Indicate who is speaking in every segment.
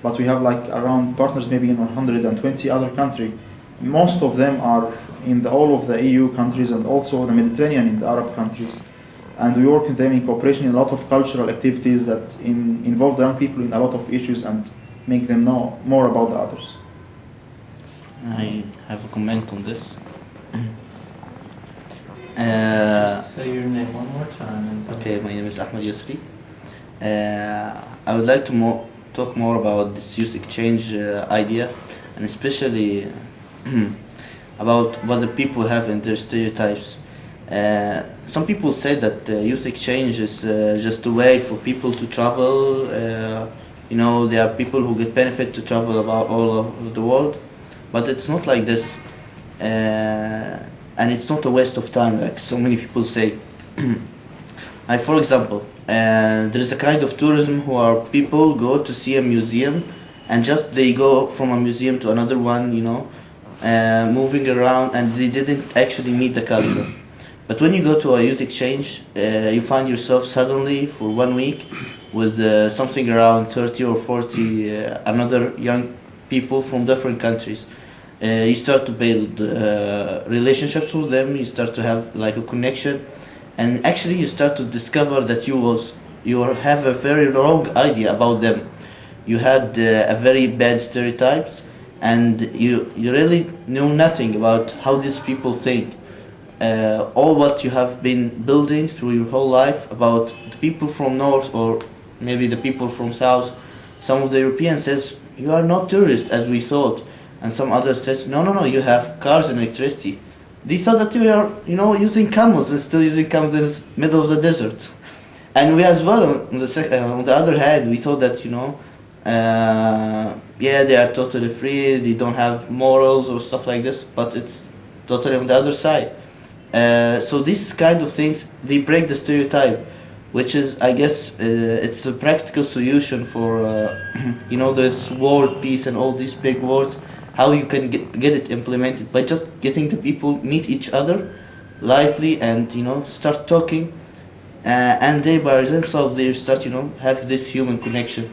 Speaker 1: but we have like around partners maybe in 120 other countries. Most of them are in all of the EU countries and also the Mediterranean in the Arab countries. And we work with them in cooperation in a lot of cultural activities that involve the young people in a lot of issues and make them know more about the others.
Speaker 2: I have a comment on this.
Speaker 3: Just say your name one more time.
Speaker 2: Okay, my name is Ahmed Yusri. I would like to talk more about this youth exchange idea, and especially about what the people have in their stereotypes. Some people say that youth exchange is just a way for people to travel. There are people who get benefit to travel about all over the world, but it's not like this. And it's not a waste of time like so many people say. Like for example, there is a kind of tourism where people go to see a museum and just they go from a museum to another one, moving around, and they didn't actually meet the culture. But when you go to a youth exchange, you find yourself suddenly for 1 week with something around 30 or 40 another young people from different countries. You start to build relationships with them, you start to have like a connection, and actually you start to discover that you have a very wrong idea about them. You had a very bad stereotypes, and you really know nothing about how these people think. All what you have been building through your whole life about the people from north or maybe the people from south. Some of the Europeans says you are not tourists as we thought, and some others says no, you have cars and electricity. They thought that you are using camels and still using camels in the middle of the desert. And we as well on the other hand we thought that they are totally free, they don't have morals or stuff like this, but it's totally on the other side. So these kind of things, they break the stereotype, which is, I guess, it's the practical solution for, this world peace and all these big words, how you can get it implemented by just getting the people meet each other lively and, start talking, and they by themselves, they start, have this human connection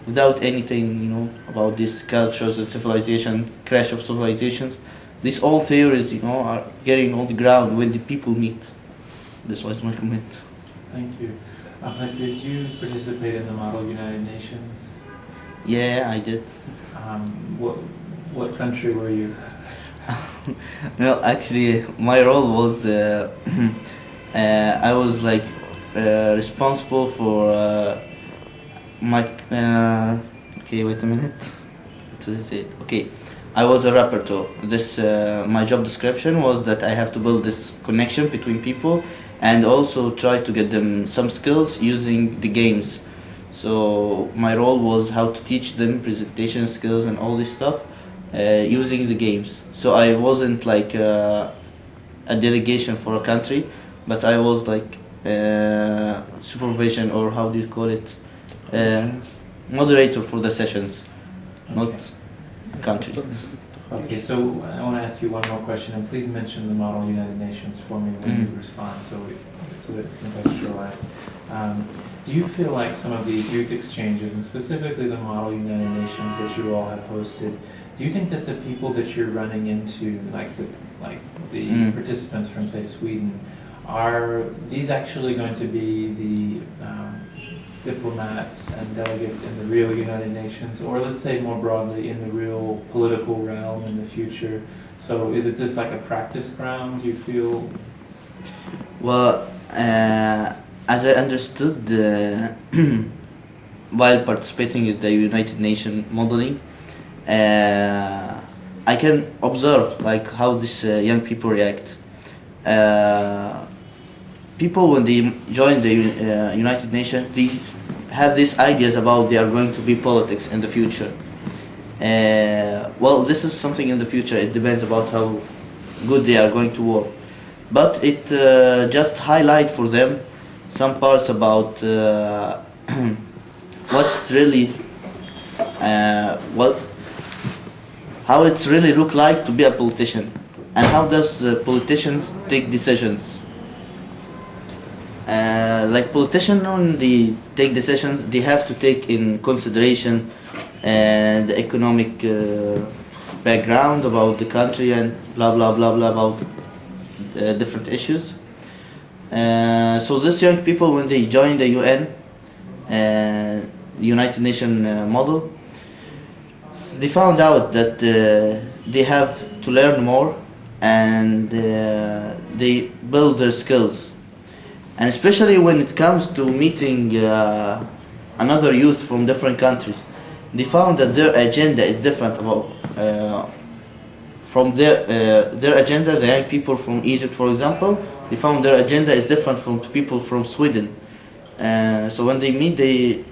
Speaker 2: without anything, about these cultures and civilization, crash of civilizations. These all theories, are getting on the ground when the people meet. This was my comment.
Speaker 3: Thank you. Ahmed, did you participate in the Model United Nations?
Speaker 2: Yeah, I did.
Speaker 3: What country were you?
Speaker 2: No, actually, my role was I was like responsible for my. Okay, wait a minute. What is it? Okay. I was a rapporteur. This my job description was that I have to build this connection between people and also try to get them some skills using the games. So my role was how to teach them presentation skills and all this stuff using the games. So I wasn't like a delegation for a country, but I was like supervision, or how do you call it, moderator for the sessions, not country.
Speaker 3: Okay, so I want to ask you one more question, and please mention the Model United Nations for me when you respond, so that it's contextualized. Do you feel like some of these youth exchanges, and specifically the Model United Nations that you all have hosted, do you think that the people that you're running into, like the participants from, say, Sweden, are these actually going to be the diplomats and delegates in the real United Nations, or let's say more broadly in the real political realm in the future? So is it this like a practice ground, you feel?
Speaker 2: Well, as I understood while participating in the United Nations modeling, I can observe like how these young people react. People, when they join the United Nations, they have these ideas about they are going to be politics in the future. Well, this is something in the future. It depends about how good they are going to work. But it just highlight for them some parts about what's really how it's really look like to be a politician, and how does politicians take decisions. Like politicians, when they take decisions, they have to take in consideration and the economic background about the country and blah blah blah blah about different issues. So these young people, when they join the UN, United Nations model, they found out that they have to learn more, and they build their skills. And especially when it comes to meeting another youth from different countries, they found that their agenda is different about from their agenda. The young people from Egypt, for example, they found their agenda is different from people from Sweden. So when they meet, they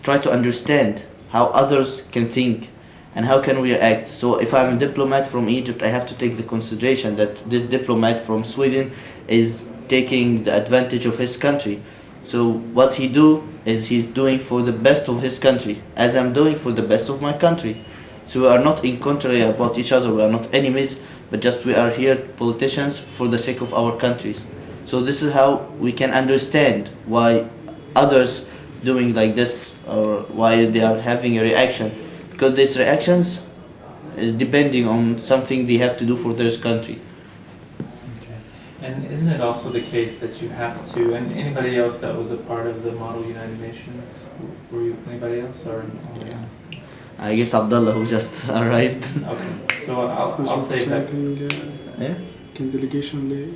Speaker 2: try to understand how others can think and how can we act. So if I'm a diplomat from Egypt, I have to take the consideration that this diplomat from Sweden is taking the advantage of his country. So what he do is he's doing for the best of his country, as I'm doing for the best of my country. So we are not in contrary about each other, we are not enemies, but just we are here politicians for the sake of our countries. So this is how we can understand why others doing like this, or why they are having a reaction, because these reactions is depending on something they have to do for their country.
Speaker 3: Okay. And isn't it also the case that you have to, and anybody else that was a part of the Model United Nations, were you anybody else, or?
Speaker 2: I guess Abdullah, who just arrived.
Speaker 3: Okay, so I'll say that.
Speaker 2: Yeah?
Speaker 4: كان delegation ليه؟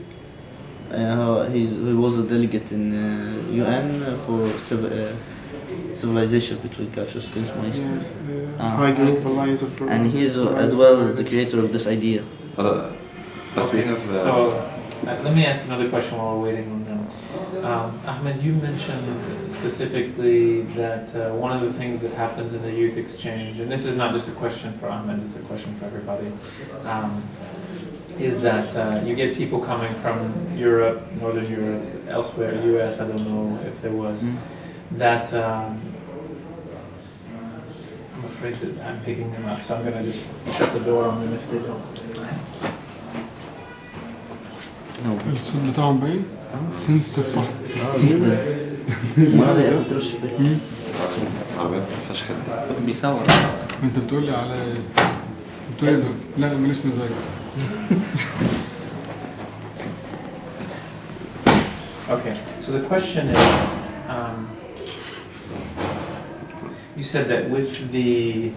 Speaker 2: He was a delegate in UN for civilization between cultures.
Speaker 4: Yes,
Speaker 2: Ah.
Speaker 4: High Group Alliance of
Speaker 2: And he is as well the creator of this idea.
Speaker 5: But we have.
Speaker 3: So let me ask another question while we're waiting on them. Ahmed, you mentioned specifically that one of the things that happens in the youth exchange, and this is not just a question for Ahmed, it's a question for everybody, is that you get people coming from Europe, Northern Europe, elsewhere, US, I don't know if there was, that I'm afraid that I'm picking them up, so I'm going to just shut the door on them if they don't.
Speaker 2: No.
Speaker 4: الصوت بتاعهم باين؟ sensitive واحد.
Speaker 2: ما بيعرف ترش به.
Speaker 5: عربيات ما فيهاش خدمة.
Speaker 6: بيصور.
Speaker 4: انت بتقول لي على بتقول لي دلوقتي لا ماليش مزاج.
Speaker 3: Okay, so the question is, you said that with the